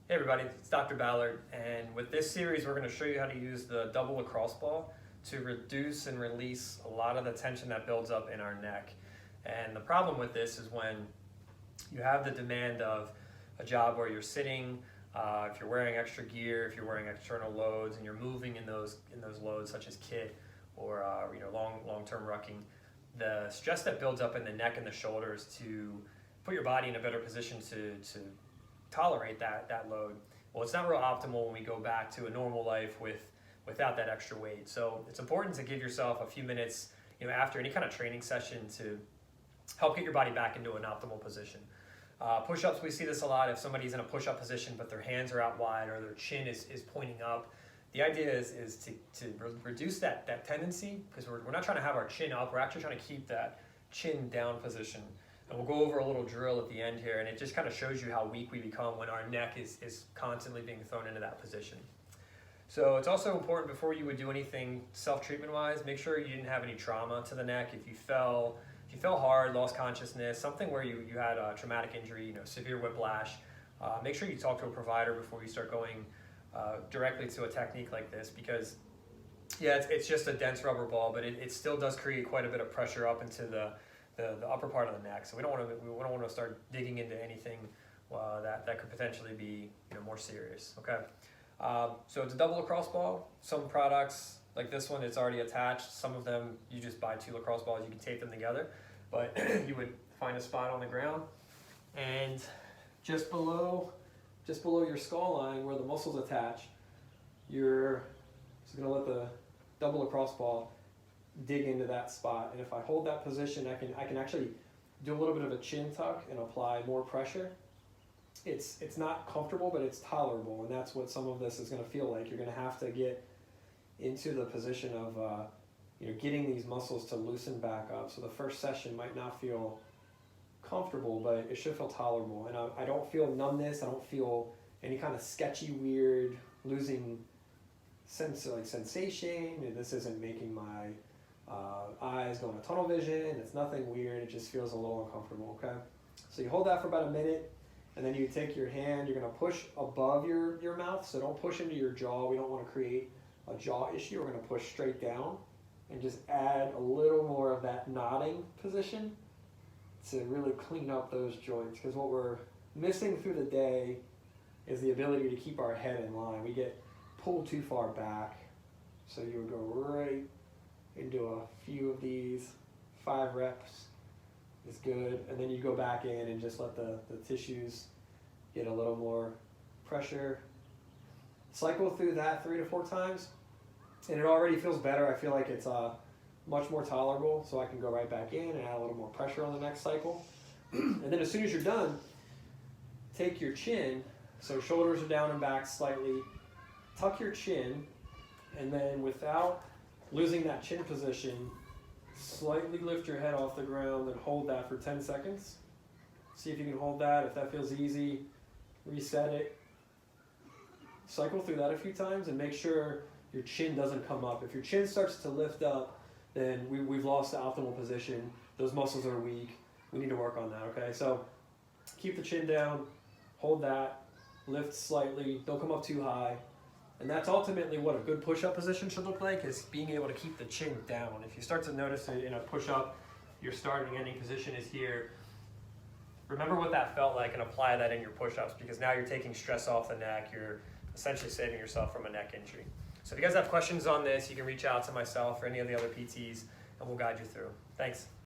Hey everybody, it's Dr. Ballard, and with this series we're going to show you how to use the double lacrosse ball to reduce and release a lot of the tension that builds up in our neck. And the problem with this is when you have the demand of a job where you're sitting, if you're wearing extra gear, if you're wearing external loads, and you're moving in those loads such as kit or long-term rucking, the stress that builds up in the neck and the shoulders to put your body in a better position to tolerate that load. Well, it's not real optimal when we go back to a normal life without that extra weight. So it's important to give yourself a few minutes, after any kind of training session to help get your body back into an optimal position. Push-ups, we see this a lot. If somebody's in a push-up position but their hands are out wide or their chin is pointing up, the idea is to reduce that tendency, because we're not trying to have our chin up, we're actually trying to keep that chin down position. And we'll go over a little drill at the end here, and it just kind of shows you how weak we become when our neck is constantly being thrown into that position. So it's also important, before you would do anything self-treatment wise, make sure you didn't have any trauma to the neck. If you fell hard, lost consciousness, something where you had a traumatic injury, severe whiplash, make sure you talk to a provider before you start going directly to a technique like this, because it's just a dense rubber ball, but it still does create quite a bit of pressure up into the upper part of the neck. So we don't want to start digging into anything that could potentially be more serious. Okay, so it's a double lacrosse ball. Some products like this one, it's already attached. Some of them you just buy two lacrosse balls, you can tape them together, but you would find a spot on the ground, and just below your skull line where the muscles attach, you're just going to let the double lacrosse ball dig into that spot. And if I hold that position, I can actually do a little bit of a chin tuck and apply more pressure. It's not comfortable, but it's tolerable, and that's what some of this is going to feel like. You're going to have to get into the position of getting these muscles to loosen back up. So the first session might not feel comfortable, but it should feel tolerable. And I don't feel numbness. I don't feel any kind of sketchy, weird, losing sensation. This isn't making my eyes go into tunnel vision. It's nothing weird. It just feels a little uncomfortable. Okay, so you hold that for about a minute, and then you take your hand. You're going to push above your mouth, so don't push into your jaw. We don't want to create a jaw issue. We're going to push straight down and just add a little more of that nodding position to really clean up those joints, because what we're missing through the day is the ability to keep our head in line. We get pulled too far back, so you would go right into a few of these. 5 reps is good, and then you go back in and just let the tissues get a little more pressure. Cycle through that 3 to 4 times, and it already feels better. I feel like it's much more tolerable, so I can go right back in and add a little more pressure on the next cycle. And then as soon as you're done, take your chin, so shoulders are down and back slightly, tuck your chin, and then without losing that chin position, slightly lift your head off the ground and hold that for 10 seconds. See if you can hold that. If that feels easy, reset it. Cycle through that a few times and make sure your chin doesn't come up. If your chin starts to lift up, then we've lost the optimal position. Those muscles are weak. We need to work on that, okay? So keep the chin down, hold that, lift slightly, don't come up too high. And that's ultimately what a good push-up position should look like, is being able to keep the chin down. If you start to notice it in a push-up, your starting ending position is here. Remember what that felt like and apply that in your push-ups, because now you're taking stress off the neck. You're essentially saving yourself from a neck injury. So if you guys have questions on this, you can reach out to myself or any of the other PTs, and we'll guide you through. Thanks.